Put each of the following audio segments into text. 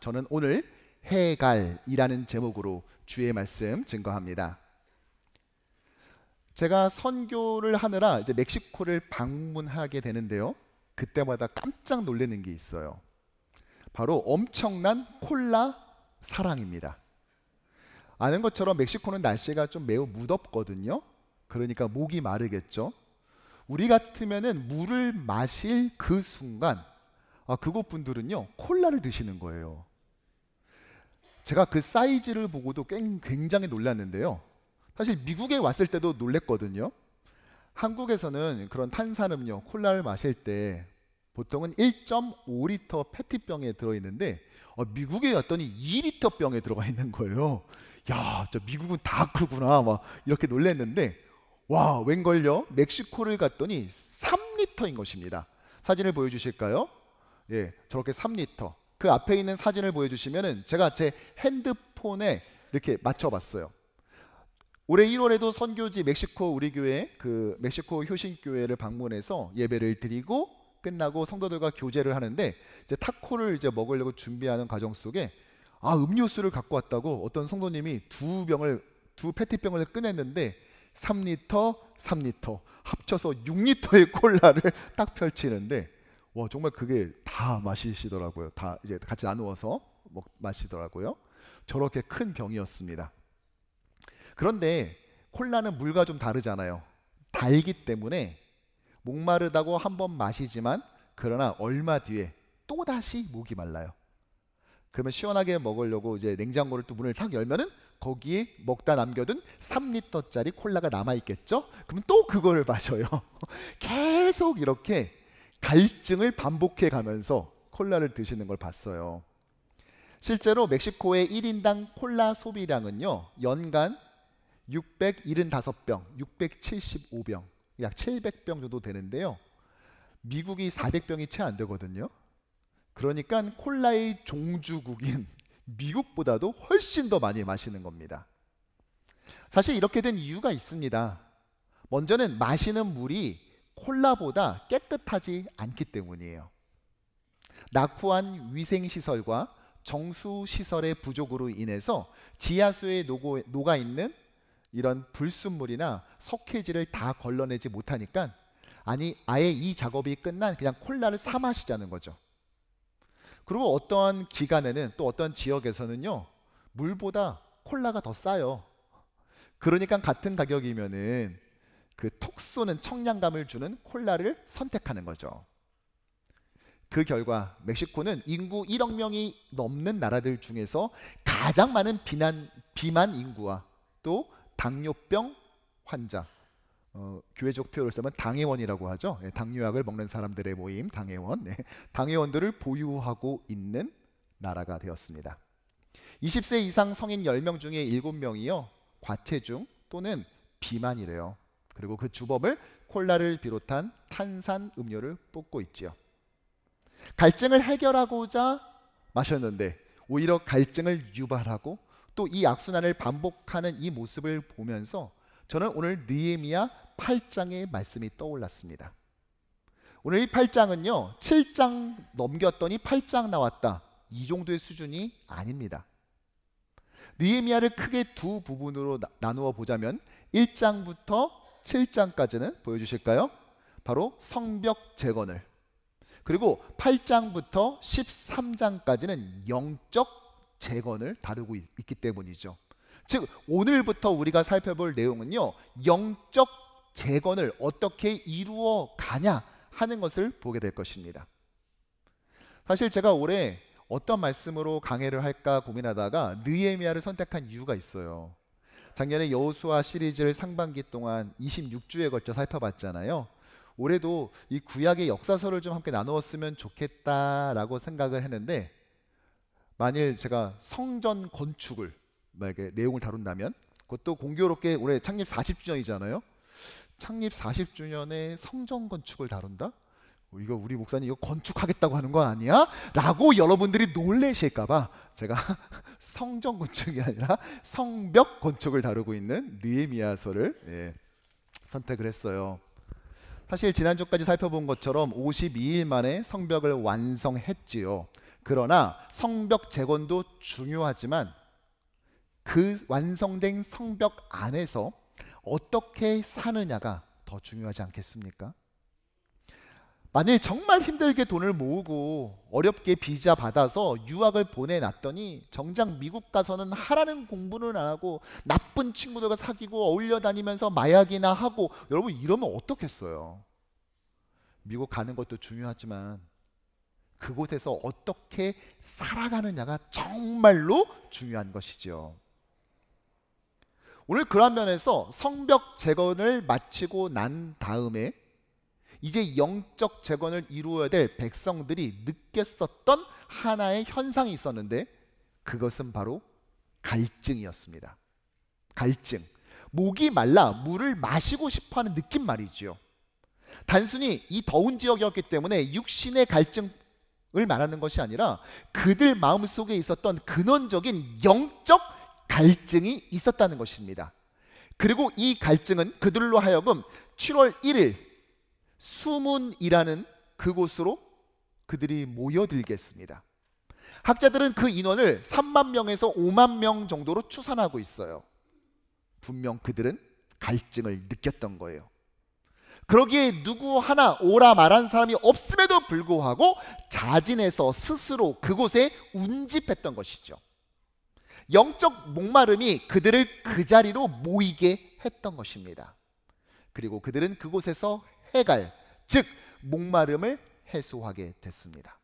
저는 오늘 해갈이라는 제목으로 주의 말씀 증거합니다. 제가 선교를 하느라 이제 멕시코를 방문하게 되는데요. 그때마다 깜짝 놀라는 게 있어요. 바로 엄청난 콜라 사랑입니다. 아는 것처럼 멕시코는 날씨가 좀 매우 무덥거든요. 그러니까 목이 마르겠죠. 우리 같으면은 물을 마실 그 순간 그곳 분들은요 콜라를 드시는 거예요. 제가 그 사이즈를 보고도 굉장히 놀랐는데요. 사실 미국에 왔을 때도 놀랬거든요. 한국에서는 그런 탄산음료 콜라를 마실 때 보통은 1.5리터 페트병에 들어있는데 미국에 왔더니 2리터 병에 들어가 있는 거예요. 야, 저 미국은 다 그러구나 막 이렇게 놀랐는데, 와, 웬걸요? 멕시코를 갔더니 3리터인 것입니다. 사진을 보여주실까요? 예, 저렇게 3리터. 그 앞에 있는 사진을 보여주시면은 제가 제 핸드폰에 이렇게 맞춰봤어요. 올해 1월에도 선교지 멕시코 우리 교회 그 멕시코 효신교회를 방문해서 예배를 드리고 끝나고 성도들과 교제를 하는데, 이제 타코를 이제 먹으려고 준비하는 과정 속에 음료수를 갖고 왔다고 어떤 성도님이 두 페트병을 꺼냈는데 3리터, 3리터 합쳐서 6리터의 콜라를 딱 펼치는데, 와, 정말 그게 다 마시시더라고요. 다 이제 같이 나누어서 마시더라고요. 저렇게 큰 병이었습니다. 그런데 콜라는 물과 좀 다르잖아요. 달기 때문에 목마르다고 한번 마시지만, 그러나 얼마 뒤에 또다시 목이 말라요. 그러면 시원하게 먹으려고 이제 냉장고를 또 문을 탁 열면은 거기에 먹다 남겨둔 3리터짜리 콜라가 남아있겠죠? 그러면 또 그거를 마셔요. 계속 이렇게 갈증을 반복해 가면서 콜라를 드시는 걸 봤어요. 실제로 멕시코의 1인당 콜라 소비량은요, 연간 675병, 675병, 약 700병 정도 되는데요. 미국이 400병이 채 안 되거든요. 그러니까 콜라의 종주국인 미국보다도 훨씬 더 많이 마시는 겁니다. 사실 이렇게 된 이유가 있습니다. 먼저는 마시는 물이 콜라보다 깨끗하지 않기 때문이에요. 낙후한 위생시설과 정수시설의 부족으로 인해서 지하수에 녹아있는 이런 불순물이나 석회질을 다 걸러내지 못하니까, 아예 이 작업이 끝난 그냥 콜라를 사 마시자는 거죠. 그리고 어떠한 기간에는, 또 어떤 지역에서는요 물보다 콜라가 더 싸요. 그러니까 같은 가격이면은 그 톡 쏘는 청량감을 주는 콜라를 선택하는 거죠. 그 결과 멕시코는 인구 1억 명이 넘는 나라들 중에서 가장 많은 비만 인구와 또 당뇨병 환자, 교회적 표현을 쓰면 당회원이라고 하죠. 당뇨약을 먹는 사람들의 모임, 당회원. 당회원들을 보유하고 있는 나라가 되었습니다. 20세 이상 성인 10명 중에 7명이요 과체중 또는 비만이래요. 그리고 그 주범을 콜라를 비롯한 탄산 음료를 뽑고 있지요. 갈증을 해결하고자 마셨는데 오히려 갈증을 유발하고 또 이 악순환을 반복하는 이 모습을 보면서 저는 오늘 느헤미야 8장의 말씀이 떠올랐습니다. 오늘 이 8장은요 7장 넘겼더니 8장 나왔다, 이 정도의 수준이 아닙니다. 느헤미야를 크게 두 부분으로 나누어 보자면 1장부터 7장까지는 보여주실까요? 바로 성벽 재건을, 그리고 8장부터 13장까지는 영적 재건을 다루고 있기 때문이죠. 즉 오늘부터 우리가 살펴볼 내용은요 영적 재건을 어떻게 이루어 가냐 하는 것을 보게 될 것입니다. 사실 제가 올해 어떤 말씀으로 강해를 할까 고민하다가 느헤미야를 선택한 이유가 있어요. 작년에 여호수아 시리즈를 상반기 동안 26주에 걸쳐 살펴봤잖아요. 올해도 이 구약의 역사서를 좀 함께 나누었으면 좋겠다라고 생각을 했는데, 만일 제가 성전 건축을 만약에 내용을 다룬다면, 그것도 공교롭게 올해 창립 40주년이잖아요. 창립 40주년에 성전 건축을 다룬다? 이거 우리 목사님 이거 건축하겠다고 하는 거 아니야? 라고 여러분들이 놀라실까봐 제가 성전 건축이 아니라 성벽 건축을 다루고 있는 느헤미야서를 선택을 했어요. 사실 지난주까지 살펴본 것처럼 52일 만에 성벽을 완성했지요. 그러나 성벽 재건도 중요하지만 그 완성된 성벽 안에서 어떻게 사느냐가 더 중요하지 않겠습니까? 만일 정말 힘들게 돈을 모으고 어렵게 비자 받아서 유학을 보내놨더니 정작 미국 가서는 하라는 공부는 안 하고 나쁜 친구들과 사귀고 어울려 다니면서 마약이나 하고, 여러분 이러면 어떻겠어요? 미국 가는 것도 중요하지만 그곳에서 어떻게 살아가느냐가 정말로 중요한 것이죠. 오늘 그런 면에서 성벽 재건을 마치고 난 다음에 이제 영적 재건을 이루어야 될 백성들이 느꼈었던 하나의 현상이 있었는데, 그것은 바로 갈증이었습니다. 갈증. 목이 말라 물을 마시고 싶어하는 느낌 말이지요. 단순히 이 더운 지역이었기 때문에 육신의 갈증을 말하는 것이 아니라 그들 마음속에 있었던 근원적인 영적 갈증이 있었다는 것입니다. 그리고 이 갈증은 그들로 하여금 7월 1일 수문이라는 그곳으로 그들이 모여들겠습니다. 학자들은 그 인원을 3만 명에서 5만 명 정도로 추산하고 있어요. 분명 그들은 갈증을 느꼈던 거예요. 그러기에 누구 하나 오라 말한 사람이 없음에도 불구하고 자진해서 스스로 그곳에 운집했던 것이죠. 영적 목마름이 그들을 그 자리로 모이게 했던 것입니다. 그리고 그들은 그곳에서 해갈, 즉 목마름을 해소하게 됐습니다.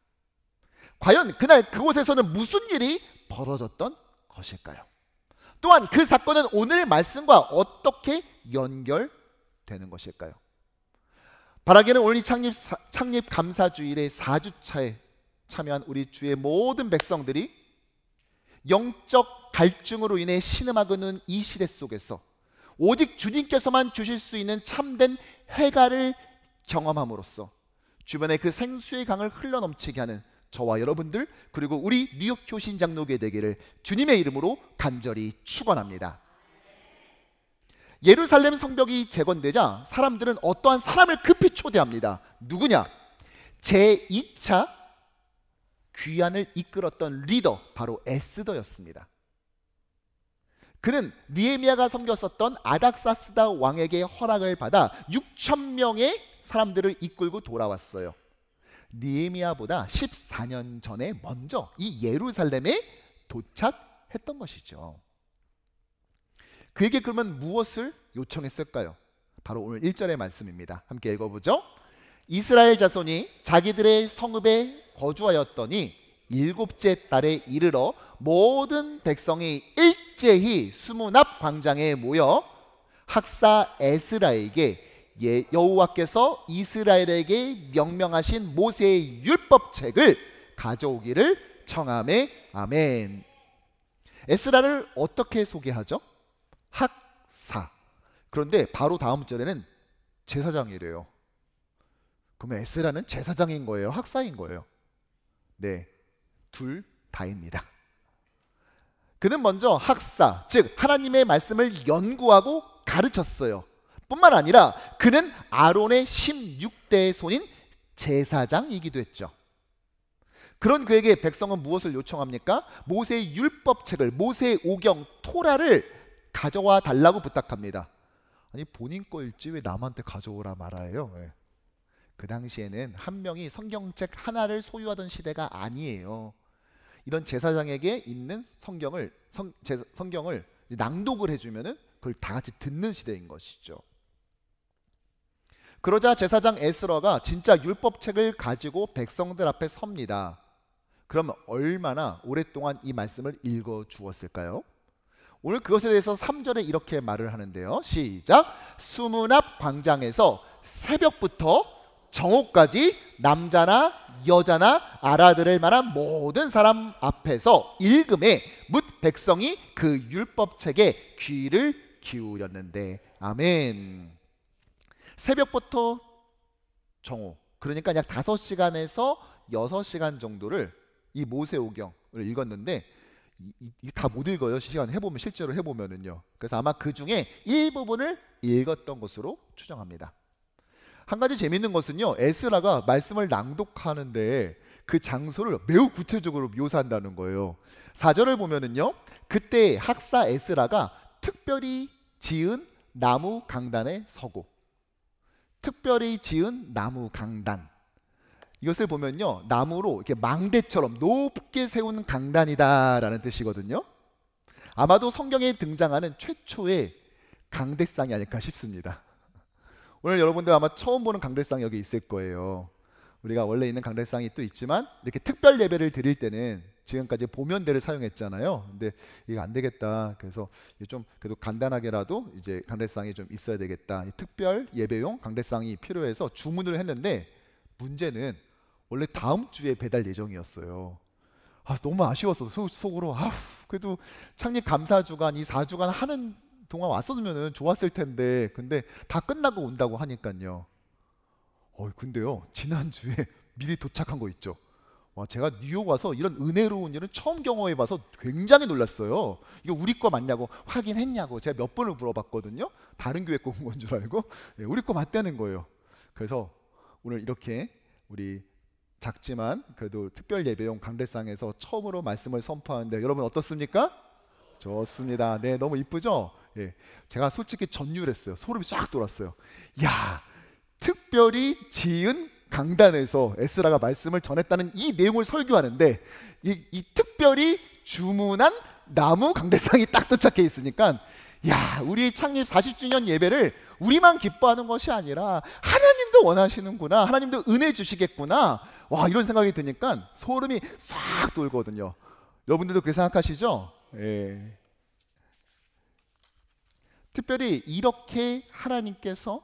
과연 그날 그곳에서는 무슨 일이 벌어졌던 것일까요? 또한 그 사건은 오늘의 말씀과 어떻게 연결되는 것일까요? 바라기는 오늘 이 창립 감사주일의 4주차에 참여한 우리 주의 모든 백성들이 영적 갈증으로 인해 신음하고는 이 시대 속에서 오직 주님께서만 주실 수 있는 참된 해갈을 경험함으로써 주변에 그 생수의 강을 흘러넘치게 하는 저와 여러분들, 그리고 우리 뉴욕 효신 장로교회 되기를 주님의 이름으로 간절히 축원합니다. 예루살렘 성벽이 재건되자 사람들은 어떠한 사람을 급히 초대합니다. 누구냐? 제2차 귀환을 이끌었던 리더, 바로 에스더였습니다. 그는 느헤미야가 섬겼었던 아닥사스다 왕에게 허락을 받아 6천 명의 사람들을 이끌고 돌아왔어요. 느헤미야보다 14년 전에 먼저 이 예루살렘에 도착했던 것이죠. 그에게 그러면 무엇을 요청했을까요? 바로 오늘 1절의 말씀입니다. 함께 읽어보죠. 이스라엘 자손이 자기들의 성읍에 거주하였더니 7째 달에 이르러 모든 백성이 일제히 수문 앞 광장에 모여 학사 에스라에게 여호와께서 이스라엘에게 명명하신 모세의 율법책을 가져오기를 청하매. 아멘. 에스라를 어떻게 소개하죠? 학사. 그런데 바로 다음 절에는 제사장이래요. 그러면 에스라는 제사장인 거예요? 학사인 거예요? 네, 둘 다입니다. 그는 먼저 학사, 즉 하나님의 말씀을 연구하고 가르쳤어요. 뿐만 아니라 그는 아론의 16대 손인 제사장이기도 했죠. 그런 그에게 백성은 무엇을 요청합니까? 모세의 율법책을, 모세의 오경 토라를 가져와 달라고 부탁합니다. 아니 본인 거일지 왜 남한테 가져오라 말아요? 네. 그 당시에는 한 명이 성경책 하나를 소유하던 시대가 아니에요. 이런 제사장에게 있는 성경을 낭독을 해주면은 그걸 다 같이 듣는 시대인 것이죠. 그러자 제사장 에스라가 진짜 율법책을 가지고 백성들 앞에 섭니다. 그럼 얼마나 오랫동안 이 말씀을 읽어 주었을까요? 오늘 그것에 대해서 3절에 이렇게 말을 하는데요. 시작. 수문 앞 광장에서 새벽부터 정오까지 남자나 여자나 알아들을 만한 모든 사람 앞에서 읽음에 뭇 백성이 그 율법책에 귀를 기울였는데. 아멘. 새벽부터 정오, 그러니까 약 5시간에서 6시간 정도를 이 모세오경을 읽었는데 다 못 읽어요. 시간 해보면, 실제로 해보면은요. 그래서 아마 그 중에 일부분을 읽었던 것으로 추정합니다. 한 가지 재밌는 것은요, 에스라가 말씀을 낭독하는데 그 장소를 매우 구체적으로 묘사한다는 거예요. 4절을 보면은요, 그때 학사 에스라가 특별히 지은 나무 강단에 서고, 특별히 지은 나무 강단, 이것을 보면요, 나무로 이렇게 망대처럼 높게 세운 강단이다라는 뜻이거든요. 아마도 성경에 등장하는 최초의 강대상이 아닐까 싶습니다. 오늘 여러분들 아마 처음 보는 강대상 여기 있을 거예요. 우리가 원래 있는 강대상이 또 있지만 이렇게 특별 예배를 드릴 때는 지금까지 보면대를 사용했잖아요. 근데 이거 안 되겠다. 그래서 좀 그래도 간단하게라도 이제 강대상이 좀 있어야 되겠다. 특별 예배용 강대상이 필요해서 주문을 했는데, 문제는 원래 다음 주에 배달 예정이었어요. 너무 아쉬웠어. 속으로 그래도 창립 감사 주간 이 4주간 하는 동안 왔었으면 좋았을 텐데, 근데 다 끝나고 온다고 하니까요. 근데요, 지난주에 미리 도착한 거 있죠. 제가 뉴욕 와서 이런 은혜로운 일은 처음 경험해봐서 굉장히 놀랐어요. 이거 우리 거 맞냐고 확인했냐고 제가 몇 번을 물어봤거든요. 다른 교회 거 온 건 줄 알고 우리 거 맞다는 거예요. 그래서 오늘 이렇게 우리 작지만 그래도 특별 예배용 강대상에서 처음으로 말씀을 선포하는데, 여러분 어떻습니까? 좋습니다. 네, 너무 이쁘죠? 예, 제가 솔직히 전율했어요. 소름이 쫙 돋았어요. 야, 특별히 지은 강단에서 에스라가 말씀을 전했다는 이 내용을 설교하는데, 이 특별히 주문한 나무 강대상이 딱 도착해 있으니까, 야, 우리 창립 40주년 예배를 우리만 기뻐하는 것이 아니라 하나님도 원하시는구나, 하나님도 은혜 주시겠구나, 와, 이런 생각이 드니까 소름이 싹 돌거든요. 여러분들도 그렇게 생각하시죠? 예. 특별히 이렇게 하나님께서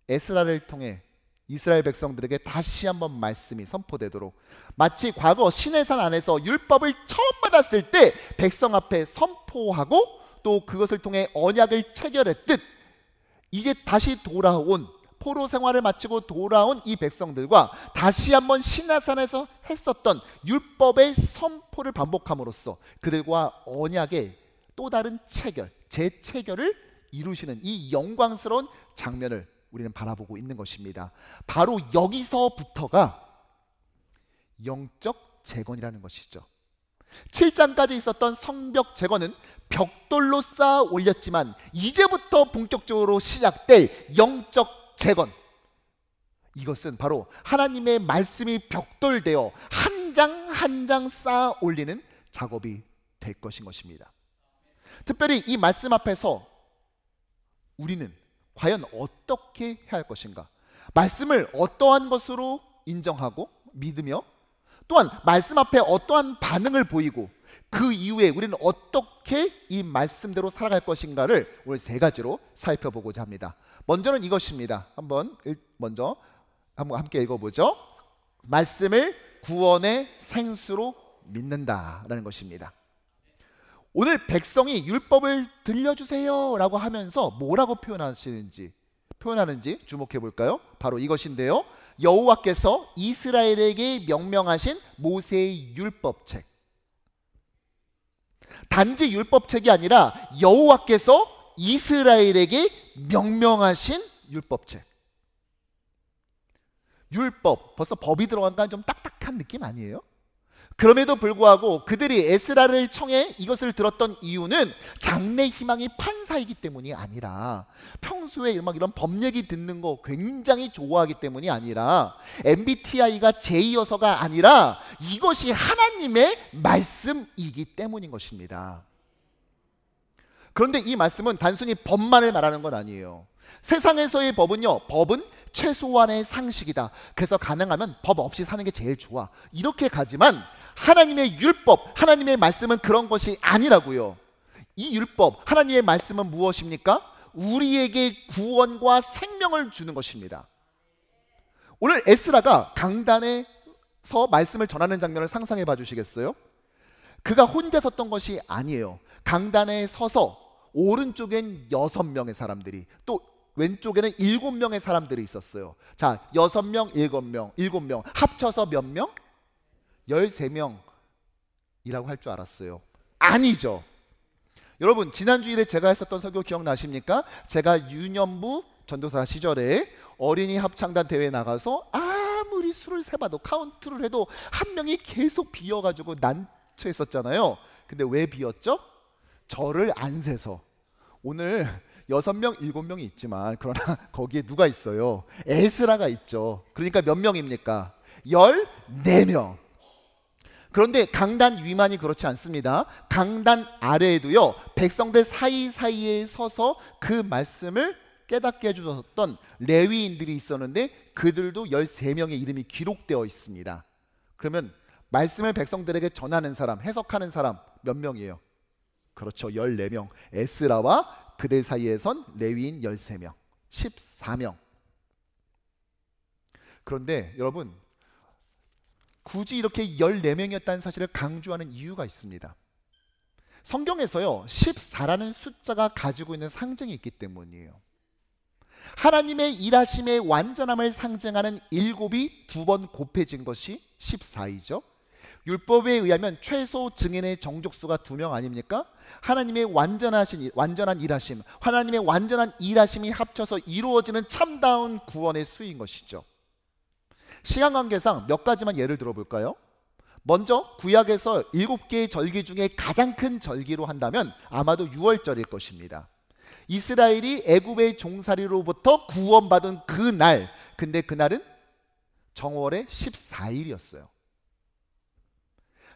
에스라를 통해 이스라엘 백성들에게 다시 한번 말씀이 선포되도록, 마치 과거 시내산 안에서 율법을 처음 받았을 때 백성 앞에 선포하고 또 그것을 통해 언약을 체결했듯, 이제 다시 돌아온 포로 생활을 마치고 돌아온 이 백성들과 다시 한번 시내산에서 했었던 율법의 선포를 반복함으로써 그들과 언약의 또 다른 체결, 재체결을 이루시는 이 영광스러운 장면을 우리는 바라보고 있는 것입니다. 바로 여기서부터가 영적 재건이라는 것이죠. 7장까지 있었던 성벽 재건은 벽돌로 쌓아 올렸지만, 이제부터 본격적으로 시작될 영적 재건, 이것은 바로 하나님의 말씀이 벽돌되어 한 장 한 장 쌓아 올리는 작업이 될 것입니다. 특별히 이 말씀 앞에서 우리는 과연 어떻게 해야 할 것인가? 말씀을 어떠한 것으로 인정하고 믿으며, 또한 말씀 앞에 어떠한 반응을 보이고 그 이후에 우리는 어떻게 이 말씀대로 살아갈 것인가를 오늘 세 가지로 살펴보고자 합니다. 먼저는 이것입니다. 먼저 함께 읽어보죠. 말씀을 구원의 생수로 믿는다라는 것입니다. 오늘 백성이 율법을 들려주세요 라고 하면서 뭐라고 표현하는지 주목해 볼까요? 바로 이것인데요, 여호와께서 이스라엘에게 명명하신 모세의 율법책. 단지 율법책이 아니라 여호와께서 이스라엘에게 명명하신 율법책. 율법, 벌써 법이 들어간다는 좀 딱딱한 느낌 아니에요? 그럼에도 불구하고 그들이 에스라를 청해 이것을 들었던 이유는 장래 희망이 판사이기 때문이 아니라, 평소에 이런 법 얘기 듣는 거 굉장히 좋아하기 때문이 아니라, MBTI가 J여서가 아니라 이것이 하나님의 말씀이기 때문인 것입니다. 그런데 이 말씀은 단순히 법만을 말하는 건 아니에요. 세상에서의 법은요, 법은 최소한의 상식이다. 그래서 가능하면 법 없이 사는 게 제일 좋아. 이렇게 가지만 하나님의 율법, 하나님의 말씀은 그런 것이 아니라고요. 이 율법, 하나님의 말씀은 무엇입니까? 우리에게 구원과 생명을 주는 것입니다. 오늘 에스라가 강단에서 말씀을 전하는 장면을 상상해 봐 주시겠어요? 그가 혼자 섰던 것이 아니에요. 강단에 서서 오른쪽엔 6명의 사람들이, 또 왼쪽에는 7명의 사람들이 있었어요. 자, 6명, 7명 합쳐서 몇 명? 13명이라고 할 줄 알았어요. 아니죠. 여러분, 지난주일에 제가 했었던 설교 기억나십니까? 제가 유년부 전도사 시절에 어린이 합창단 대회에 나가서 아무 아무리 수를 세봐도 카운트를 해도 한 명이 계속 비어가지고 난처했었잖아요. 근데 왜 비었죠? 저를 안 세서. 오늘 6명, 7명이 있지만 그러나 거기에 누가 있어요? 에스라가 있죠. 그러니까 몇 명입니까? 14명. 그런데 강단 위만이 그렇지 않습니다. 강단 아래에도요, 백성들 사이사이에 서서 그 말씀을 깨닫게 해주셨던 레위인들이 있었는데 그들도 13명의 이름이 기록되어 있습니다. 그러면 말씀을 백성들에게 전하는 사람, 해석하는 사람 몇 명이에요? 그렇죠, 14명. 에스라와 그들 사이에 선 레위인 13명, 14명. 그런데 여러분, 굳이 이렇게 14명이었다는 사실을 강조하는 이유가 있습니다. 성경에서요, 14라는 숫자가 가지고 있는 상징이 있기 때문이에요. 하나님의 일하심의 완전함을 상징하는 7이 2번 곱해진 것이 14이죠. 율법에 의하면 최소 증인의 정족수가 2명 아닙니까? 하나님의 완전한 일하심, 하나님의 완전한 일하심이 합쳐서 이루어지는 참다운 구원의 수인 것이죠. 시간 관계상 몇 가지만 예를 들어볼까요? 먼저 구약에서 7개의 절기 중에 가장 큰 절기로 한다면 아마도 유월절일 것입니다. 이스라엘이 애굽의 종살이로부터 구원받은 그날, 근데 그날은 정월의 14일이었어요.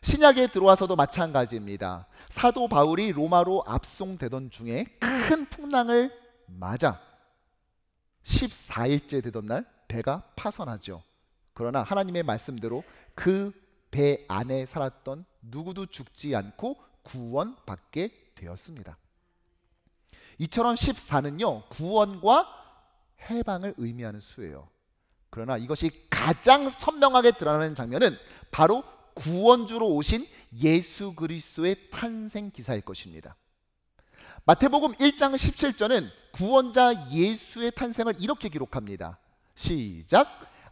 신약에 들어와서도 마찬가지입니다. 사도 바울이 로마로 압송되던 중에 큰 풍랑을 맞아 14일째 되던 날 배가 파선하죠. 그러나 하나님의 말씀대로 그 배 안에 살았던 누구도 죽지 않고 구원받게 되었습니다. 이처럼 14는요, 구원과 해방을 의미하는 수예요. 그러나 이것이 가장 선명하게 드러나는 장면은 바로 구원주로 오신 예수 그리스도의 탄생 기사일 것입니다. 마태복음 1장 17절은 구원자 예수의 탄생을 이렇게 기록합니다. 시작.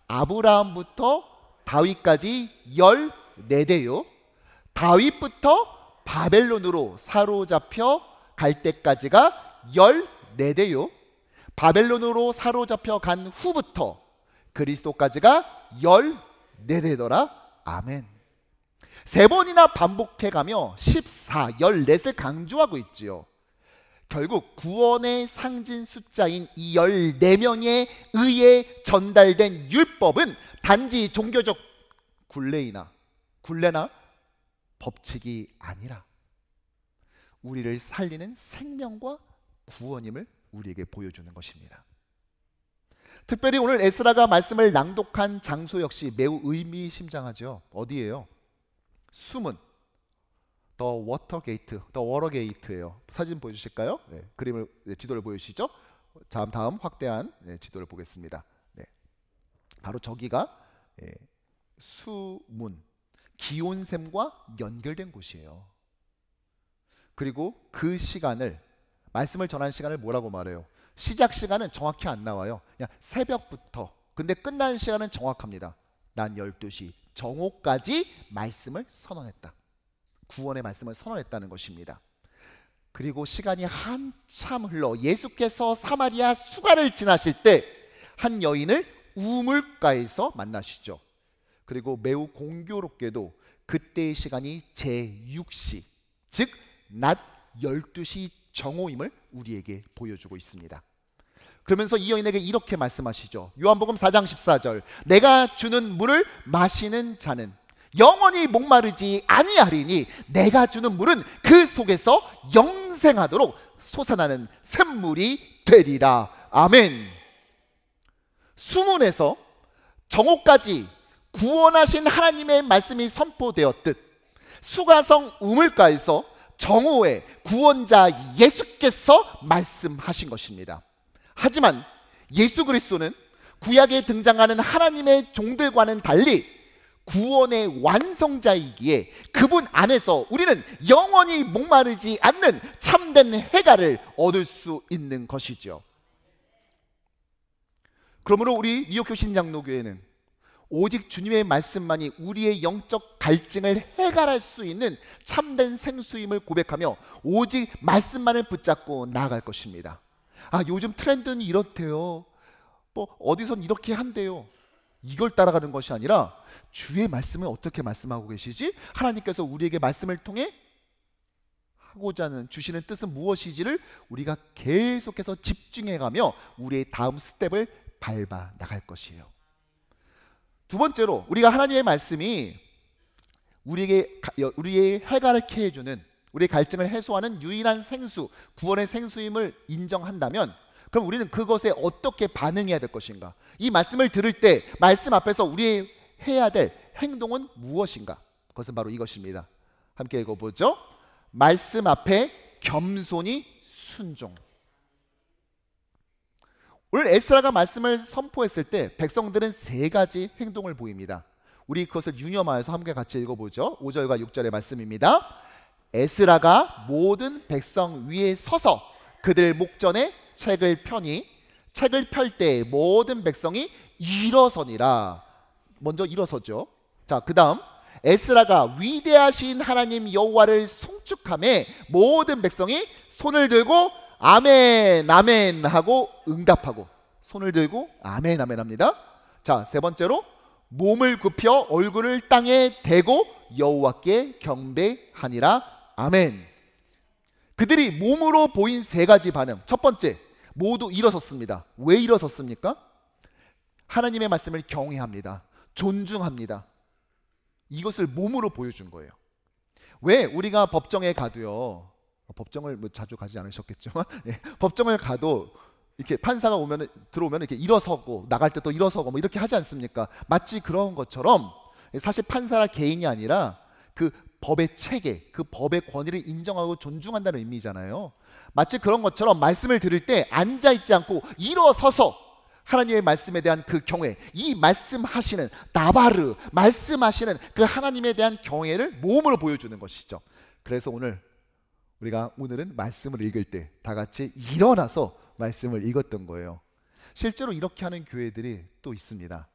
아브라함부터 다윗까지 14대요. 다윗부터 바벨론으로 사로잡혀 갈 때까지가 14대요. 바벨론으로 사로잡혀 간 후부터 그리스도까지가 14대더라. 아멘. 3번이나 반복해가며 14, 14을 강조하고 있지요. 결국 구원의 상징 숫자인 이 14명에 의해 전달된 율법은 단지 종교적 굴레나 법칙이 아니라 우리를 살리는 생명과 구원임을 우리에게 보여주는 것입니다. 특별히 오늘 에스라가 말씀을 낭독한 장소 역시 매우 의미심장하죠. 어디예요? 수문, 더 워터게이트예요. 사진 보여주실까요? 네, 그림을, 지도를 보여주시죠. 다음 확대한 지도를 보겠습니다. 네, 바로 저기가 수문, 기온샘과 연결된 곳이에요. 그리고 그 시간을, 말씀을 전하는 시간을 뭐라고 말해요? 시작 시간은 정확히 안 나와요. 그냥 새벽부터. 근데 끝나는 시간은 정확합니다. 난 12시 정오까지 말씀을 선언했다. 구원의 말씀을 선언했다는 것입니다. 그리고 시간이 한참 흘러 예수께서 사마리아 수가를 지나실 때 한 여인을 우물가에서 만나시죠. 그리고 매우 공교롭게도 그때의 시간이 제6시, 즉 낮 12시 정오임을 우리에게 보여주고 있습니다. 그러면서 이 여인에게 이렇게 말씀하시죠. 요한복음 4장 14절. 내가 주는 물을 마시는 자는 영원히 목마르지 아니하리니 내가 주는 물은 그 속에서 영생하도록 솟아나는 샘물이 되리라. 아멘. 수문에서 정오까지 구원하신 하나님의 말씀이 선포되었듯 수가성 우물가에서 정오에 구원자 예수께서 말씀하신 것입니다. 하지만 예수 그리스도는 구약에 등장하는 하나님의 종들과는 달리 구원의 완성자이기에 그분 안에서 우리는 영원히 목마르지 않는 참된 해가를 얻을 수 있는 것이죠. 그러므로 우리 뉴욕교 신장로교회는 오직 주님의 말씀만이 우리의 영적 갈증을 해결할 수 있는 참된 생수임을 고백하며 오직 말씀만을 붙잡고 나아갈 것입니다. 아, 요즘 트렌드는 이렇대요. 뭐 어디선 이렇게 한대요. 이걸 따라가는 것이 아니라 주의 말씀은 어떻게 말씀하고 계시지? 하나님께서 우리에게 말씀을 통해 하고자 하는 주시는 뜻은 무엇이지를 우리가 계속해서 집중해가며 우리의 다음 스텝을 밟아 나갈 것이에요. 두 번째로, 우리가 하나님의 말씀이 우리의 해가를 해주는, 우리의 갈증을 해소하는 유일한 생수, 구원의 생수임을 인정한다면, 그럼 우리는 그것에 어떻게 반응해야 될 것인가? 이 말씀을 들을 때 말씀 앞에서 우리 해야 될 행동은 무엇인가? 그것은 바로 이것입니다. 함께 읽어보죠. 말씀 앞에 겸손히 순종. 오늘 에스라가 말씀을 선포했을 때 백성들은 세 가지 행동을 보입니다. 우리 그것을 유념하여서 함께 같이 읽어보죠. 5절과 6절의 말씀입니다. 에스라가 모든 백성 위에 서서 그들 목전에 책을 펴니 책을 펼 때 모든 백성이 일어서니라. 먼저 일어서죠. 자, 그 다음 에스라가 위대하신 하나님 여호와를 송축하며 모든 백성이 손을 들고 아멘 아멘 하고 응답하고, 손을 들고 아멘 아멘 합니다. 자, 세 번째로 몸을 굽혀 얼굴을 땅에 대고 여호와께 경배하니라. 아멘. 그들이 몸으로 보인 세 가지 반응. 첫 번째, 모두 일어섰습니다. 왜 일어섰습니까? 하나님의 말씀을 경외합니다. 존중합니다. 이것을 몸으로 보여준 거예요. 왜 우리가 법정에 가도요, 법정을 뭐 자주 가지 않으셨겠지만 법정을 가도 이렇게 판사가 들어오면 이렇게 일어서고 나갈 때 또 일어서고 뭐 이렇게 하지 않습니까? 마치 그런 것처럼 사실 판사라 개인이 아니라 그 법의 체계, 그 법의 권위를 인정하고 존중한다는 의미잖아요. 마치 그런 것처럼 말씀을 들을 때 앉아있지 않고 일어서서 하나님의 말씀에 대한 그 경외, 이 말씀하시는 나바르, 말씀하시는 그 하나님에 대한 경외를 몸으로 보여주는 것이죠. 그래서 오늘은 말씀을 읽을 때 다 같이 일어나서 말씀을 읽었던 거예요. 실제로 이렇게 하는 교회들이 또 있습니다.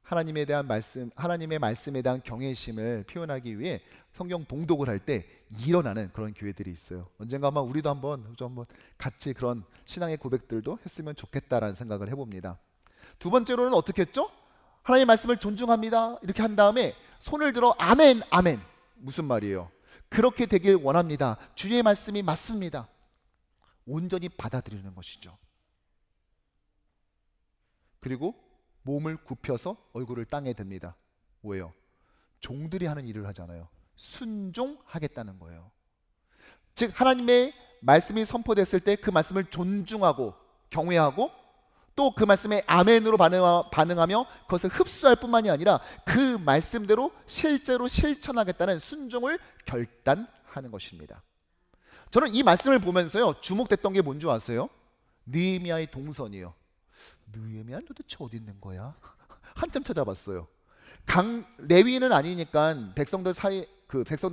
하나님의 말씀에 대한 경외심을 표현하기 위해 성경 봉독을 할 때 일어나는 그런 교회들이 있어요. 언젠가 아마 우리도 한번 같이 그런 신앙의 고백들도 했으면 좋겠다라는 생각을 해봅니다. 두 번째로는 어떻게 했죠? 하나님의 말씀을 존중합니다 이렇게 한 다음에 손을 들어 아멘 아멘. 무슨 말이에요? 그렇게 되길 원합니다. 주의 말씀이 맞습니다. 온전히 받아들이는 것이죠. 그리고 몸을 굽혀서 얼굴을 땅에 댑니다. 왜요? 종들이 하는 일을 하잖아요. 순종하겠다는 거예요. 즉 하나님의 말씀이 선포됐을 때 그 말씀을 존중하고 경외하고 또 그 말씀에 아멘으로 반응하며 그것을 흡수할 뿐만이 아니라 그 말씀대로 실제로 실천하겠다는 순종을 결단하는 것입니다. 저는 이 말씀을 보면서요 주목됐던 게 뭔지 아세요? 느헤미야의 동선이에요. 느헤미야는 도대체 어디 있는 거야? 한참 찾아봤어요. 레위인은 아니니까 백성들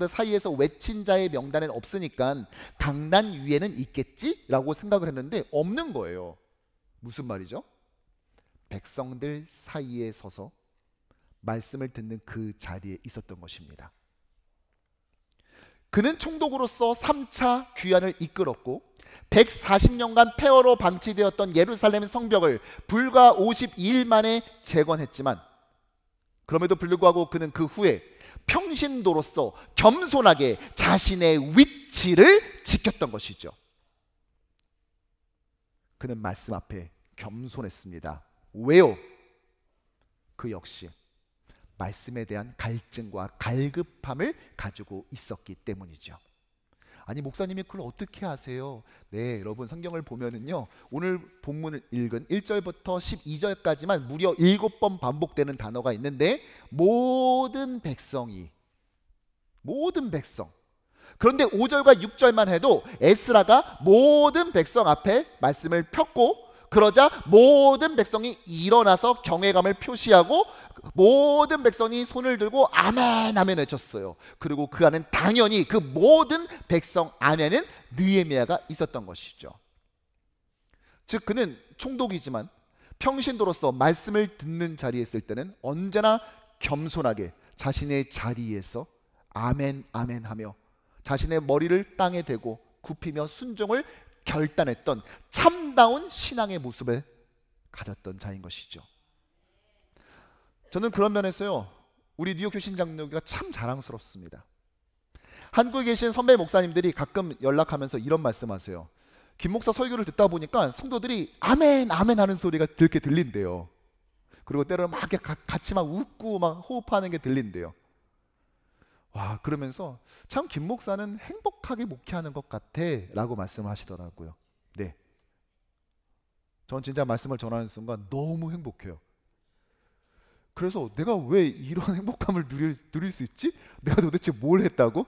사이에서 외친 자의 명단은 없으니까 강단 위에는 있겠지라고 생각을 했는데 없는 거예요. 무슨 말이죠? 백성들 사이에 서서 말씀을 듣는 그 자리에 있었던 것입니다. 그는 총독으로서 3차 귀환을 이끌었고 140년간 폐허로 방치되었던 예루살렘 성벽을 불과 52일 만에 재건했지만 그럼에도 불구하고 그는 그 후에 평신도로서 겸손하게 자신의 위치를 지켰던 것이죠. 그는 말씀 앞에 겸손했습니다. 왜요? 그 역시 말씀에 대한 갈증과 갈급함을 가지고 있었기 때문이죠. 아니 목사님이 그걸 어떻게 아세요? 네, 여러분 성경을 보면은요 오늘 본문을 읽은 1절부터 12절까지만 무려 7번 반복되는 단어가 있는데 모든 백성. 그런데 5절과 6절만 해도 에스라가 모든 백성 앞에 말씀을 폈고 그러자 모든 백성이 일어나서 경외감을 표시하고 모든 백성이 손을 들고 아멘 아멘 외쳤어요. 그리고 그 안엔 당연히 그 모든 백성 안에는 느헤미야가 있었던 것이죠. 즉 그는 총독이지만 평신도로서 말씀을 듣는 자리에 있을 때는 언제나 겸손하게 자신의 자리에서 아멘 아멘 하며 자신의 머리를 땅에 대고 굽히며 순종을 결단했던 참다운 신앙의 모습을 가졌던 자인 것이죠. 저는 그런 면에서요, 우리 뉴욕 교신 장로교가 참 자랑스럽습니다. 한국에 계신 선배 목사님들이 가끔 연락하면서 이런 말씀하세요. 김 목사 설교를 듣다 보니까 성도들이 아멘 아멘 하는 소리가 그렇게 들린대요. 그리고 때로는 막 같이 막 웃고 막 호흡하는 게 들린대요. 와, 그러면서 참 김 목사는 행복하게 목회하는 것 같아 라고 말씀을 하시더라고요. 네, 전 진짜 말씀을 전하는 순간 너무 행복해요. 그래서 내가 왜 이런 행복감을 누릴 수 있지? 내가 도대체 뭘 했다고?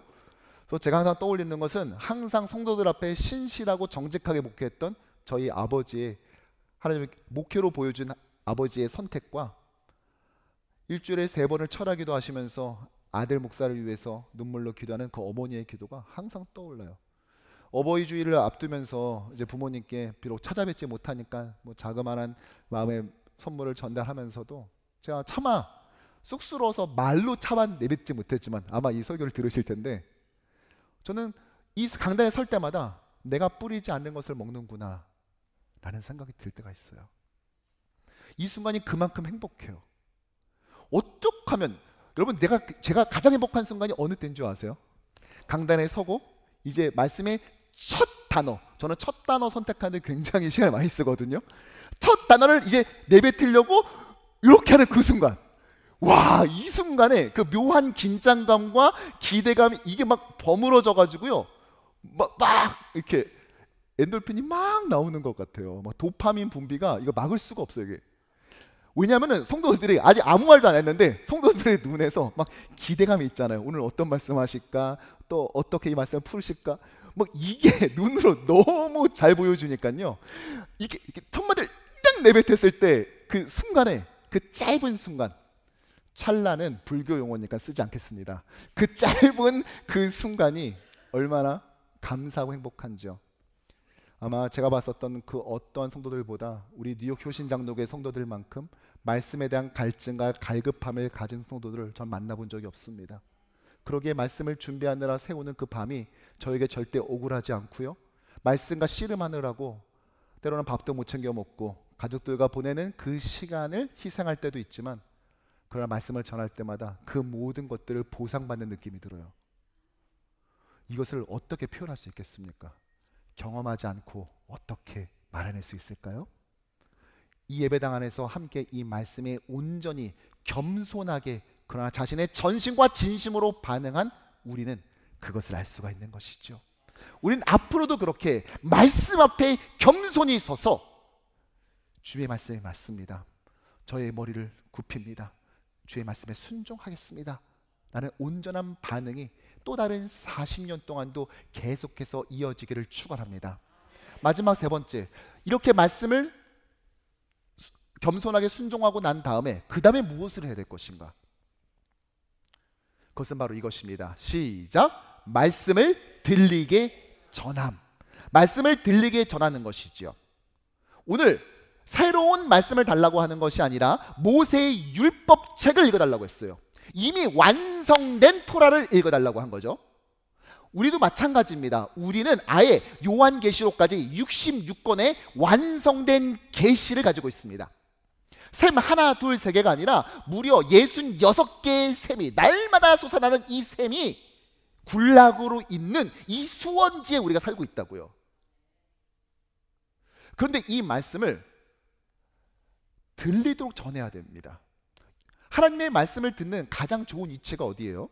그래서 제가 항상 떠올리는 것은 항상 성도들 앞에 신실하고 정직하게 목회했던 저희 아버지의, 하나님의 목회로 보여준 아버지의 선택과 일주일에 3번을 철야기도 하시면서 아들 목사를 위해서 눈물로 기도하는 그 어머니의 기도가 항상 떠올라요. 어버이 주일을 앞두면서 이제 부모님께 비록 찾아뵙지 못하니까 뭐 자그마한 마음의 선물을 전달하면서도 제가 차마 쑥스러워서 말로 차만 내뱉지 못했지만 아마 이 설교를 들으실 텐데, 저는 이 강단에 설 때마다 내가 뿌리지 않는 것을 먹는구나 라는 생각이 들 때가 있어요. 이 순간이 그만큼 행복해요. 어떻게 하면, 여러분, 제가 가장 행복한 순간이 어느 때인 줄 아세요? 강단에 서고 이제 말씀의 첫 단어, 저는 첫 단어 선택하는데 굉장히 시간을 많이 쓰거든요. 첫 단어를 이제 내뱉으려고 이렇게 하는 그 순간, 와, 이 순간에 그 묘한 긴장감과 기대감이 이게 막 버무러져 가지고요, 막 이렇게 엔돌핀이 막 나오는 것 같아요. 막 도파민 분비가 이거 막을 수가 없어요, 이게. 왜냐하면 성도들이 아직 아무 말도 안 했는데 성도들의 눈에서 막 기대감이 있잖아요. 오늘 어떤 말씀 하실까, 또 어떻게 이 말씀을 풀으실까, 막 이게 눈으로 너무 잘 보여주니까요, 이게 첫 마디를 딱 내뱉었을 때 그 순간에, 그 짧은 순간, 찰나는 불교 용어니까 쓰지 않겠습니다. 그 짧은 그 순간이 얼마나 감사하고 행복한지요. 아마 제가 봤었던 그 어떠한 성도들보다 우리 뉴욕 효신 장로교의 성도들만큼 말씀에 대한 갈증과 갈급함을 가진 성도들을 전 만나본 적이 없습니다. 그러기에 말씀을 준비하느라 세우는 그 밤이 저에게 절대 억울하지 않고요, 말씀과 씨름하느라고 때로는 밥도 못 챙겨 먹고 가족들과 보내는 그 시간을 희생할 때도 있지만, 그러나 말씀을 전할 때마다 그 모든 것들을 보상받는 느낌이 들어요. 이것을 어떻게 표현할 수 있겠습니까? 경험하지 않고 어떻게 말해낼 수 있을까요? 이 예배당 안에서 함께 이 말씀에 온전히 겸손하게 그러나 자신의 전심과 진심으로 반응한 우리는 그것을 알 수가 있는 것이죠. 우리는 앞으로도 그렇게 말씀 앞에 겸손히 서서 주의 말씀이 맞습니다, 저의 머리를 굽힙니다, 주의 말씀에 순종하겠습니다 라는 온전한 반응이 또 다른 40년 동안도 계속해서 이어지기를 축원합니다. 마지막 3번째, 이렇게 말씀을 겸손하게 순종하고 난 다음에 그 다음에 무엇을 해야 될 것인가? 그것은 바로 이것입니다. 시작! 말씀을 들리게 전함. 말씀을 들리게 전하는 것이죠. 오늘 새로운 말씀을 달라고 하는 것이 아니라 모세의 율법책을 읽어달라고 했어요. 이미 완성된 토라를 읽어달라고 한 거죠. 우리도 마찬가지입니다. 우리는 아예 요한계시록까지 66권의 완성된 계시를 가지고 있습니다. 샘 하나 둘 세 개가 아니라 무려 66개의 샘이 날마다 솟아나는 이 샘이 군락으로 있는 이 수원지에 우리가 살고 있다고요. 그런데 이 말씀을 들리도록 전해야 됩니다. 하나님의 말씀을 듣는 가장 좋은 위치가 어디예요?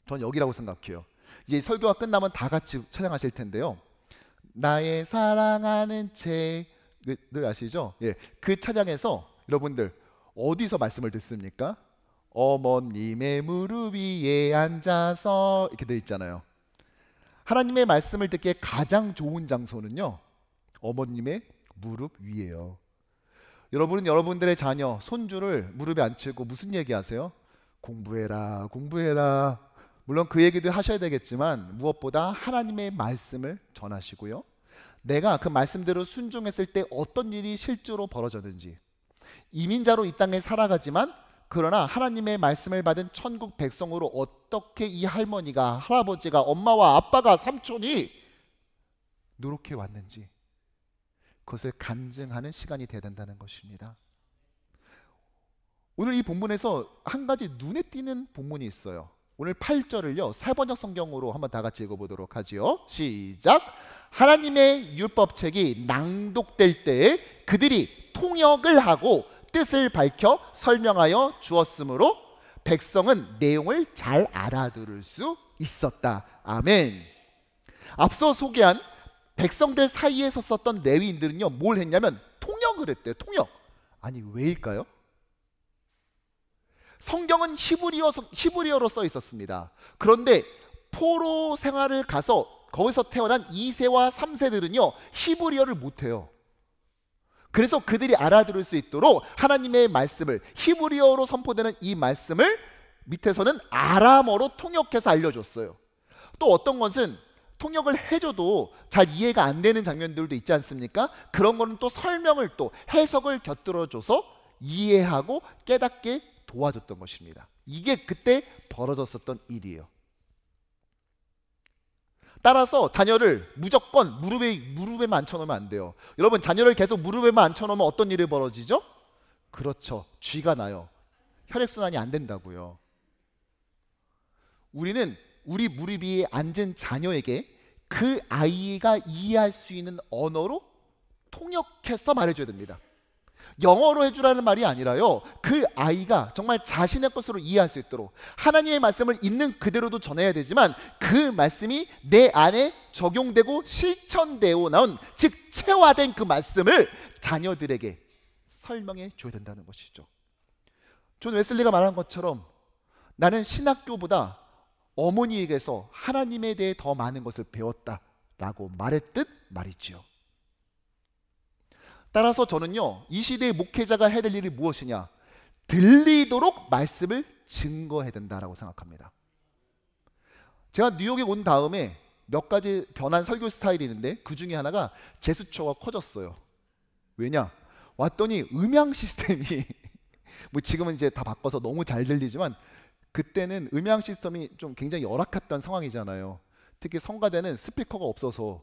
전 여기라고 생각해요. 이제 설교가 끝나면 다 같이 찬양하실 텐데요, 나의 사랑하는 제, 늘 아시죠? 예, 그 찬양에서 여러분들 어디서 말씀을 듣습니까? 어머님의 무릎 위에 앉아서 이렇게 되어 있잖아요. 하나님의 말씀을 듣기에 가장 좋은 장소는요, 어머님의 무릎 위에요. 여러분은 여러분들의 자녀, 손주를 무릎에 앉히고 무슨 얘기하세요? 공부해라, 공부해라. 물론 그 얘기도 하셔야 되겠지만 무엇보다 하나님의 말씀을 전하시고요, 내가 그 말씀대로 순종했을 때 어떤 일이 실제로 벌어졌는지, 이민자로 이 땅에 살아가지만 그러나 하나님의 말씀을 받은 천국 백성으로 어떻게 이 할머니가, 할아버지가, 엄마와 아빠가, 삼촌이 노력해 왔는지, 그것을 간증하는 시간이 되어야 된다는 것입니다. 오늘 이 본문에서 한 가지 눈에 띄는 본문이 있어요. 오늘 8절을요 세번역 성경으로 한번 다 같이 읽어보도록 하지요. 시작. 하나님의 율법책이 낭독될 때에 그들이 통역을 하고 뜻을 밝혀 설명하여 주었으므로 백성은 내용을 잘 알아들을 수 있었다. 아멘. 앞서 소개한 백성들 사이에 섰었던 레위인들은요 뭘 했냐면 통역을 했대요. 통역. 아니 왜일까요? 성경은 히브리어로 써 있었습니다. 그런데 포로 생활을 가서 거기서 태어난 2세와 3세들은요 히브리어를 못해요. 그래서 그들이 알아들을 수 있도록 하나님의 말씀을 히브리어로 선포되는 이 말씀을 밑에서는 아람어로 통역해서 알려줬어요. 또 어떤 것은 통역을 해줘도 잘 이해가 안 되는 장면들도 있지 않습니까? 그런 거는 또 설명을 또 해석을 곁들여줘서 이해하고 깨닫게 도와줬던 것입니다. 이게 그때 벌어졌었던 일이에요. 따라서 자녀를 무조건 무릎에만 앉혀놓으면 안 돼요. 여러분 자녀를 계속 무릎에만 앉혀놓으면 어떤 일이 벌어지죠? 그렇죠. 쥐가 나요. 혈액순환이 안 된다고요. 우리는 우리 무릎 위에 앉은 자녀에게 그 아이가 이해할 수 있는 언어로 통역해서 말해줘야 됩니다. 영어로 해주라는 말이 아니라요 그 아이가 정말 자신의 것으로 이해할 수 있도록 하나님의 말씀을 있는 그대로도 전해야 되지만 그 말씀이 내 안에 적용되고 실천되어 나온 즉 체화된 그 말씀을 자녀들에게 설명해 줘야 된다는 것이죠. 존 웨슬리가 말한 것처럼 나는 신학교보다 어머니에게서 하나님에 대해 더 많은 것을 배웠다라고 말했듯 말이지요. 따라서 저는요 이 시대의 목회자가 해야 될 일이 무엇이냐, 들리도록 말씀을 증거해야 된다라고 생각합니다. 제가 뉴욕에 온 다음에 몇 가지 변한 설교 스타일이 있는데 그 중에 하나가 제스처가 커졌어요. 왜냐? 왔더니 음향 시스템이 뭐 지금은 이제 다 바꿔서 너무 잘 들리지만 그때는 음향 시스템이 좀 굉장히 열악했던 상황이잖아요. 특히 성가대는 스피커가 없어서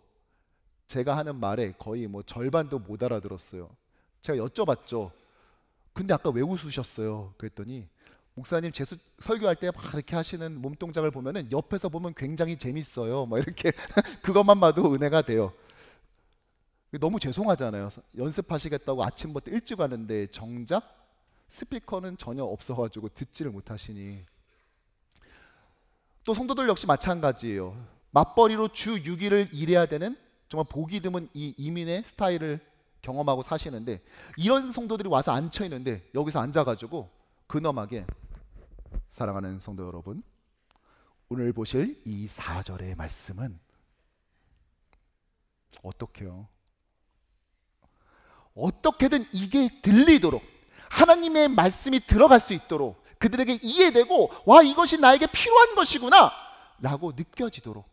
제가 하는 말에 거의 뭐 절반도 못 알아들었어요. 제가 여쭤봤죠. 근데 아까 왜 웃으셨어요? 그랬더니 목사님 설교할 때 막 이렇게 하시는 몸동작을 보면은 옆에서 보면 굉장히 재밌어요. 막 이렇게 그것만 봐도 은혜가 돼요. 너무 죄송하잖아요. 연습하시겠다고 아침부터 일찍 왔는데 정작 스피커는 전혀 없어가지고 듣지를 못하시니. 또 성도들 역시 마찬가지예요. 맞벌이로 주 6일을 일해야 되는 정말 보기 드문 이 이민의 스타일을 경험하고 사시는데 이런 성도들이 와서 앉혀 있는데 여기서 앉아가지고 근엄하게 사랑하는 성도 여러분, 오늘 보실 이 4절의 말씀은 어떻게요? 어떻게든 이게 들리도록 하나님의 말씀이 들어갈 수 있도록 그들에게 이해되고 와 이것이 나에게 필요한 것이구나 라고 느껴지도록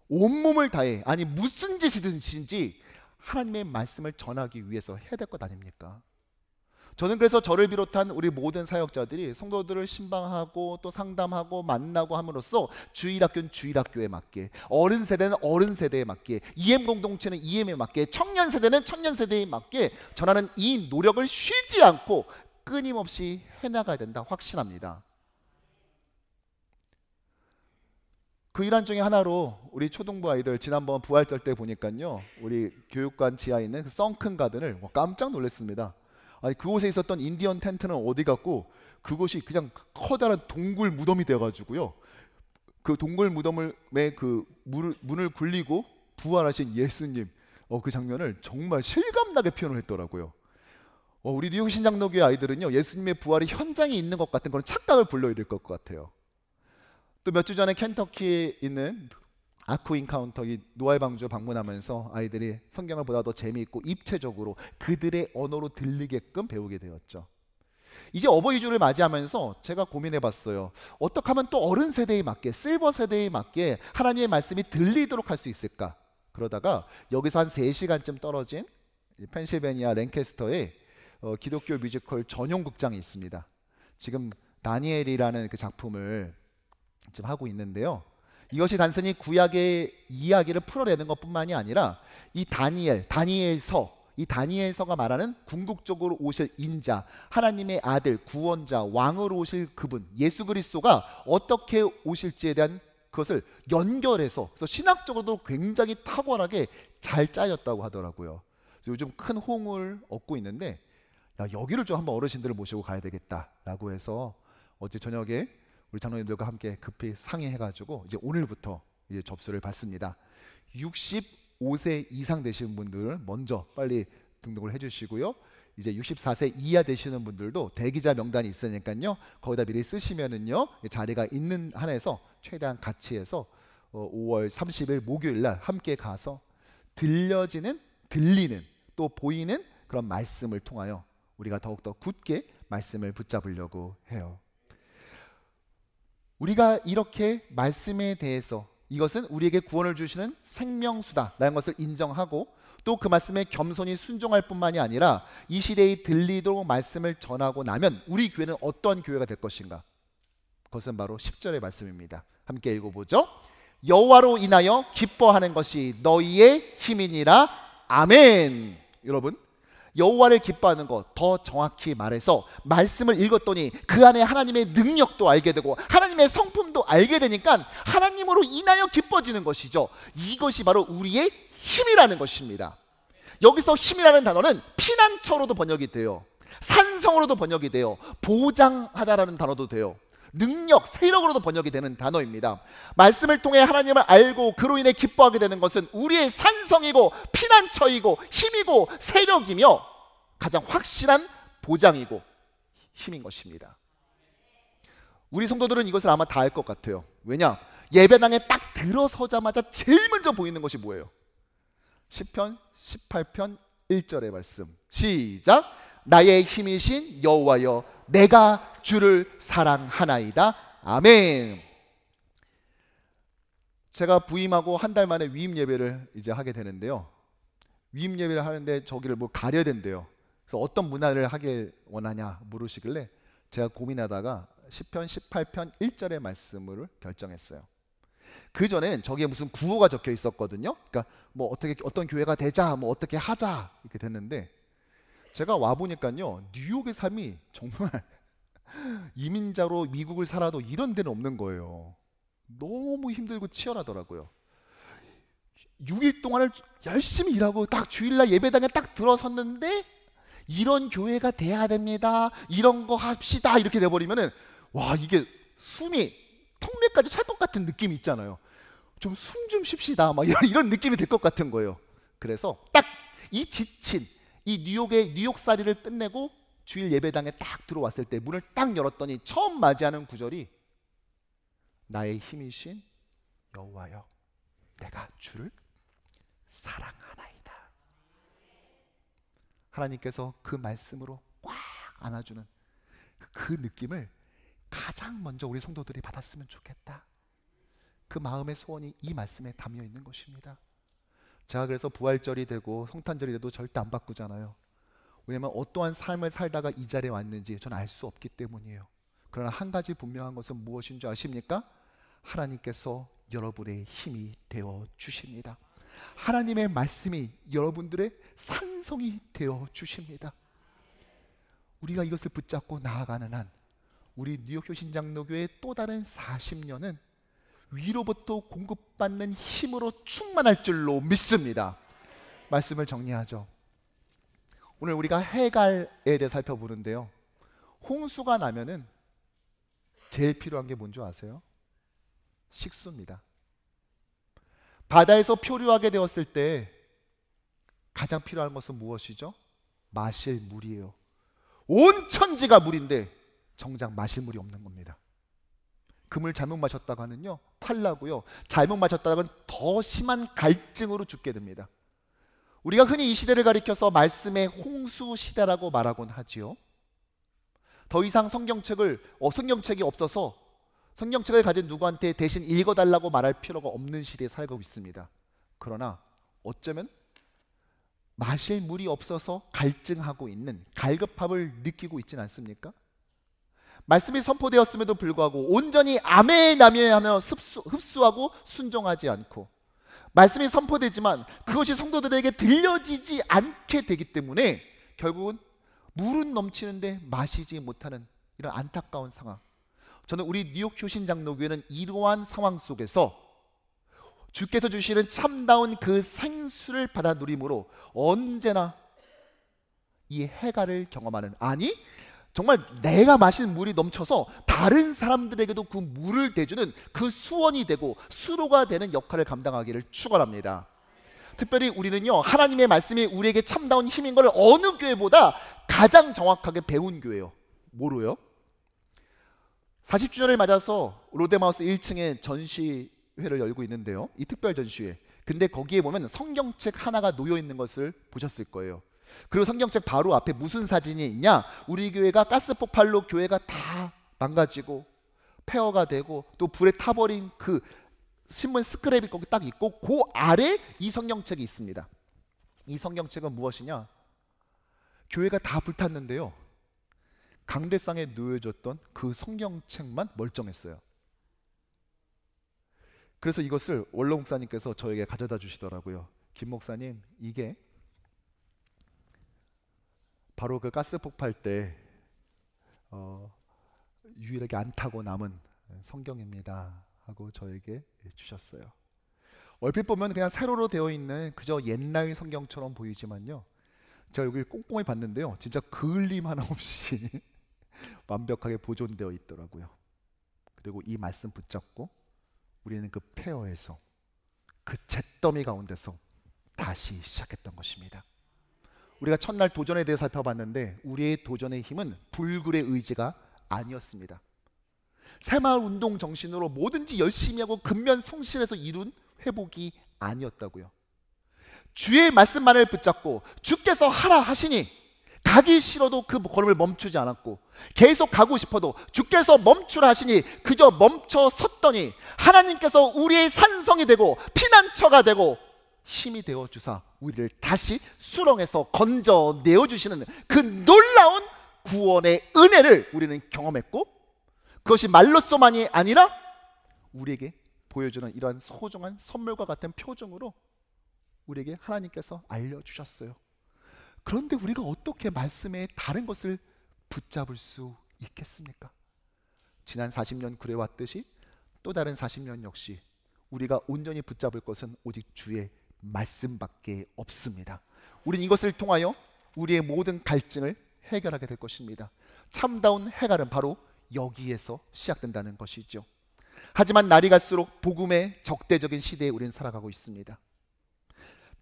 온몸을 다해 아니 무슨 짓이든지 하나님의 말씀을 전하기 위해서 해야 될 것 아닙니까? 저는 그래서 저를 비롯한 우리 모든 사역자들이 성도들을 신방하고 또 상담하고 만나고 함으로써 주일학교는 주일학교에 맞게, 어른 세대는 어른 세대에 맞게, EM 공동체는 EM에 맞게, 청년 세대는 청년 세대에 맞게 전하는 이 노력을 쉬지 않고 끊임없이 해나가야 된다 확신합니다. 그 일환 중에 하나로 우리 초등부 아이들 지난번 부활절 때 보니까요 우리 교육관 지하에 있는 그 썬큰 가든을 깜짝 놀랐습니다. 아니 그곳에 있었던 인디언 텐트는 어디 갔고 그곳이 그냥 커다란 동굴 무덤이 되어가지고요 그 동굴 무덤의 그 문을 굴리고 부활하신 예수님 그 장면을 정말 실감나게 표현을 했더라고요. 우리 뉴욕 신장로교회 아이들은요 예수님의 부활이 현장에 있는 것 같은 그런 착각을 불러일으킬 것 같아요. 또 몇 주 전에 켄터키에 있는 아크 인카운터 이 노아의 방주 방문하면서 아이들이 성경을 보다 더 재미있고 입체적으로 그들의 언어로 들리게끔 배우게 되었죠. 이제 어버이주를 맞이하면서 제가 고민해봤어요. 어떻게 하면 또 어른 세대에 맞게 실버 세대에 맞게 하나님의 말씀이 들리도록 할 수 있을까? 그러다가 여기서 한 3시간쯤 떨어진 펜실베니아 랭캐스터에 기독교 뮤지컬 전용 극장이 있습니다. 지금 다니엘이라는 그 작품을 지금 하고 있는데요. 이것이 단순히 구약의 이야기를 풀어내는 것뿐만이 아니라 이 다니엘서 이 다니엘서가 말하는 궁극적으로 오실 인자, 하나님의 아들, 구원자, 왕으로 오실 그분 예수 그리스도가 어떻게 오실지에 대한 그것을 연결해서, 그래서 신학적으로도 굉장히 탁월하게 잘 짜였다고 하더라고요. 그래서 요즘 큰 호응을 얻고 있는데, 야, 여기를 좀 한번 어르신들을 모시고 가야 되겠다라고 해서 어제 저녁에 우리 장로님들과 함께 급히 상의해가지고 이제 오늘부터 이제 접수를 받습니다. 65세 이상 되시는 분들 먼저 빨리 등록을 해주시고요. 이제 64세 이하 되시는 분들도 대기자 명단이 있으니까요. 거기다 미리 쓰시면은요, 자리가 있는 한에서 최대한 같이 해서 5월 30일 목요일 날 함께 가서 들리는 또 보이는 그런 말씀을 통하여 우리가 더욱더 굳게 말씀을 붙잡으려고 해요. 우리가 이렇게 말씀에 대해서, 이것은 우리에게 구원을 주시는 생명수다라는 것을 인정하고, 또 그 말씀에 겸손히 순종할 뿐만이 아니라 이 시대에 들리도록 말씀을 전하고 나면 우리 교회는 어떤 교회가 될 것인가? 그것은 바로 10절의 말씀입니다. 함께 읽어보죠. 여호와로 인하여 기뻐하는 것이 너희의 힘이니라. 아멘. 여러분, 여호와를 기뻐하는 것, 더 정확히 말해서 말씀을 읽었더니 그 안에 하나님의 능력도 알게 되고 하나님의 성품도 알게 되니까 하나님으로 인하여 기뻐지는 것이죠. 이것이 바로 우리의 힘이라는 것입니다. 여기서 힘이라는 단어는 피난처로도 번역이 돼요. 산성으로도 번역이 돼요. 보장하다라는 단어도 돼요. 능력, 세력으로도 번역이 되는 단어입니다. 말씀을 통해 하나님을 알고 그로 인해 기뻐하게 되는 것은 우리의 산성이고 피난처이고 힘이고 세력이며 가장 확실한 보장이고 힘인 것입니다. 우리 성도들은 이것을 아마 다 알 것 같아요. 왜냐? 예배당에 딱 들어서자마자 제일 먼저 보이는 것이 뭐예요? 시편 18편 1절의 말씀. 시작. 나의 힘이신 여호와여, 내가 주를 사랑하나이다. 아멘. 제가 부임하고 한 달 만에 위임 예배를 이제 하게 되는데요. 위임 예배를 하는데 저기를 뭐 가려야 된대요. 그래서 어떤 문화를 하길 원하냐 물으시길래 제가 고민하다가 시편 18편 1절의 말씀을 결정했어요. 그 전에는 저기에 무슨 구호가 적혀 있었거든요. 그러니까 뭐 어떻게 어떤 교회가 되자, 뭐 어떻게 하자 이렇게 됐는데, 제가 와 보니까요, 뉴욕의 삶이 정말 이민자로 미국을 살아도 이런 데는 없는 거예요. 너무 힘들고 치열하더라고요. 6일 동안을 열심히 일하고 딱 주일날 예배당에 딱 들어섰는데 이런 교회가 돼야 됩니다, 이런 거 합시다 이렇게 돼버리면은 와, 이게 숨이 턱밑까지 찰 것 같은 느낌이 있잖아요. 좀 숨 좀 쉽시다 막 이런 느낌이 들 것 같은 거예요. 그래서 딱 이 지친 이 뉴욕살이를 끝내고 주일 예배당에 딱 들어왔을 때 문을 딱 열었더니 처음 맞이하는 구절이 나의 힘이신 여호와여, 내가 주를 사랑하나이다. 하나님께서 그 말씀으로 꽉 안아주는 그 느낌을 가장 먼저 우리 성도들이 받았으면 좋겠다. 그 마음의 소원이 이 말씀에 담겨 있는 것입니다. 제가 그래서 부활절이 되고 성탄절이 돼도 절대 안 바꾸잖아요. 왜냐하면 어떠한 삶을 살다가 이 자리에 왔는지 전 알 수 없기 때문이에요. 그러나 한 가지 분명한 것은 무엇인 줄 아십니까? 하나님께서 여러분의 힘이 되어 주십니다. 하나님의 말씀이 여러분들의 산성이 되어 주십니다. 우리가 이것을 붙잡고 나아가는 한 우리 뉴욕 효신장로교회의 또 다른 40년은 위로부터 공급받는 힘으로 충만할 줄로 믿습니다. 말씀을 정리하죠. 오늘 우리가 해갈에 대해 살펴보는데요, 홍수가 나면은 제일 필요한 게 뭔지 아세요? 식수입니다. 바다에서 표류하게 되었을 때 가장 필요한 것은 무엇이죠? 마실 물이에요. 온 천지가 물인데 정작 마실 물이 없는 겁니다. 그 물 잘못 마셨다가는요 탈나고요, 잘못 마셨다가는 더 심한 갈증으로 죽게 됩니다. 우리가 흔히 이 시대를 가리켜서 말씀의 홍수 시대라고 말하곤 하지요. 더 이상 성경책이 없어서 성경책을 가진 누구한테 대신 읽어달라고 말할 필요가 없는 시대에 살고 있습니다. 그러나 어쩌면 마실 물이 없어서 갈증하고 있는, 갈급함을 느끼고 있지는 않습니까? 말씀이 선포되었음에도 불구하고 온전히 아멘 아멘 하며 흡수하고 순종하지 않고 말씀이 선포되지만 그것이 성도들에게 들려지지 않게 되기 때문에 결국은 물은 넘치는데 마시지 못하는 이런 안타까운 상황. 저는 우리 뉴욕 효신장로교회는 이러한 상황 속에서 주께서 주시는 참다운 그 생수를 받아 누림으로 언제나 이 해갈을 경험하는, 아니 정말 내가 마신 물이 넘쳐서 다른 사람들에게도 그 물을 대주는 그 수원이 되고 수로가 되는 역할을 감당하기를 축원합니다. 특별히 우리는요, 하나님의 말씀이 우리에게 참다운 힘인 걸 어느 교회보다 가장 정확하게 배운 교회예요. 뭐로요? 40주년을 맞아서 롯데마우스 1층에 전시회를 열고 있는데요, 이 특별 전시회. 근데 거기에 보면 성경책 하나가 놓여 있는 것을 보셨을 거예요. 그리고 성경책 바로 앞에 무슨 사진이 있냐? 우리 교회가 가스 폭발로 교회가 다 망가지고 폐허가 되고 또 불에 타버린 그 신문 스크랩이 거기 딱 있고, 그 아래 이 성경책이 있습니다. 이 성경책은 무엇이냐? 교회가 다 불탔는데요, 강대상에 놓여졌던 그 성경책만 멀쩡했어요. 그래서 이것을 원로 목사님께서 저에게 가져다 주시더라고요. 김 목사님, 이게 바로 그 가스 폭발 때 유일하게 안 타고 남은 성경입니다 하고 저에게 주셨어요. 얼핏 보면 그냥 세로로 되어 있는 그저 옛날 성경처럼 보이지만요, 제가 여기 꼼꼼히 봤는데요, 진짜 그을림 하나 없이 완벽하게 보존되어 있더라고요. 그리고 이 말씀 붙잡고 우리는 그 폐허에서, 그 잿더미 가운데서 다시 시작했던 것입니다. 우리가 첫날 도전에 대해 살펴봤는데 우리의 도전의 힘은 불굴의 의지가 아니었습니다. 새마을 운동 정신으로 뭐든지 열심히 하고 근면성실해서 이룬 회복이 아니었다고요. 주의 말씀만을 붙잡고 주께서 하라 하시니 가기 싫어도 그 걸음을 멈추지 않았고, 계속 가고 싶어도 주께서 멈추라 하시니 그저 멈춰 섰더니 하나님께서 우리의 산성이 되고 피난처가 되고 힘이 되어 주사 우리를 다시 수렁에서 건져 내어주시는 그 놀라운 구원의 은혜를 우리는 경험했고, 그것이 말로서만이 아니라 우리에게 보여주는 이러한 소중한 선물과 같은 표정으로 우리에게 하나님께서 알려주셨어요. 그런데 우리가 어떻게 말씀에 다른 것을 붙잡을 수 있겠습니까? 지난 40년 그래왔듯이 또 다른 40년 역시 우리가 온전히 붙잡을 것은 오직 주의 말씀밖에 없습니다. 우린 이것을 통하여 우리의 모든 갈증을 해결하게 될 것입니다. 참다운 해갈은 바로 여기에서 시작된다는 것이죠. 하지만 날이 갈수록 복음의 적대적인 시대에 우리는 살아가고 있습니다.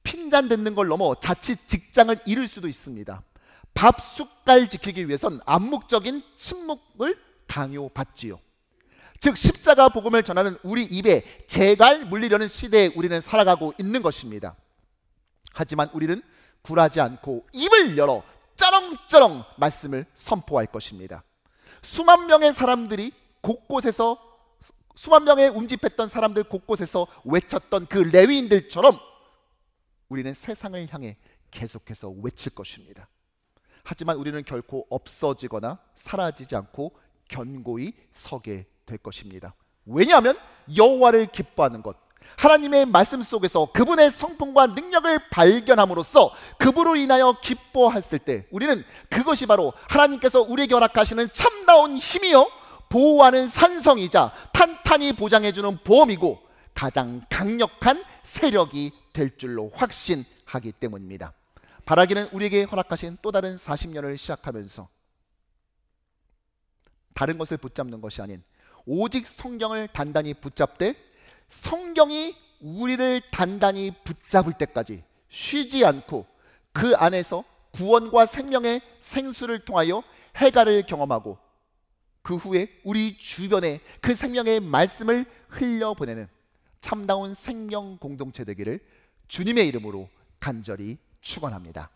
핀잔 듣는 걸 넘어 자칫 직장을 잃을 수도 있습니다. 밥 숟갈 지키기 위해선 암묵적인 침묵을 강요받지요. 즉 십자가 복음을 전하는 우리 입에 재갈 물리려는 시대에 우리는 살아가고 있는 것입니다. 하지만 우리는 굴하지 않고 입을 열어 쩌렁쩌렁 말씀을 선포할 것입니다. 수만 명의 사람들이 곳곳에서, 수만 명의 운집했던 사람들 곳곳에서 외쳤던 그 레위인들처럼 우리는 세상을 향해 계속해서 외칠 것입니다. 하지만 우리는 결코 없어지거나 사라지지 않고 견고히 서게 될 것입니다. 왜냐하면 여호와를 기뻐하는 것, 하나님의 말씀 속에서 그분의 성품과 능력을 발견함으로써 그분으로 인하여 기뻐했을 때 우리는 그것이 바로 하나님께서 우리에게 허락하시는 참다운 힘이요 보호하는 산성이자 탄탄히 보장해주는 보험이고 가장 강력한 세력이 될 줄로 확신하기 때문입니다. 바라기는 우리에게 허락하신 또 다른 40년을 시작하면서 다른 것을 붙잡는 것이 아닌 오직 성경을 단단히 붙잡되 성경이 우리를 단단히 붙잡을 때까지 쉬지 않고 그 안에서 구원과 생명의 생수를 통하여 해갈을 경험하고 그 후에 우리 주변에 그 생명의 말씀을 흘려보내는 참다운 생명 공동체 되기를 주님의 이름으로 간절히 축원합니다.